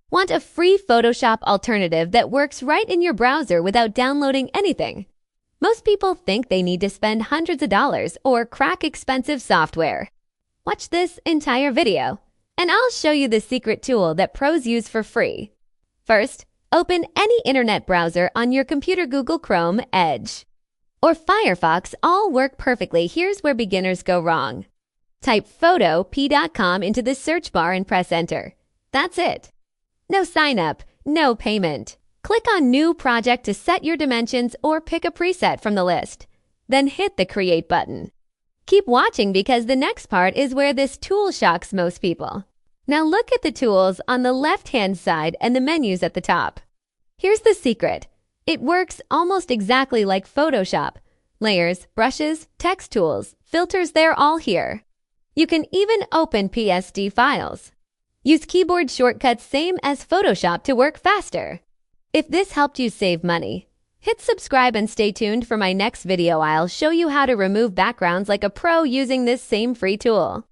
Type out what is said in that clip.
Want a free Photoshop alternative that works right in your browser without downloading anything? Most people think they need to spend hundreds of dollars or crack expensive software. Watch this entire video, and I'll show you the secret tool that pros use for free. First, open any internet browser on your computer. Google Chrome, Edge, or Firefox all work perfectly. Here's where beginners go wrong. Type Photopea.com into the search bar and press enter. That's it. No sign up, no payment. Click on New Project to set your dimensions or pick a preset from the list. Then hit the Create button. Keep watching because the next part is where this tool shocks most people. Now look at the tools on the left-hand side and the menus at the top. Here's the secret. It works almost exactly like Photoshop. Layers, brushes, text tools, filters, they're all here. You can even open PSD files. Use keyboard shortcuts same as Photoshop to work faster. If this helped you save money, hit subscribe and stay tuned for my next video. I'll show you how to remove backgrounds like a pro using this same free tool.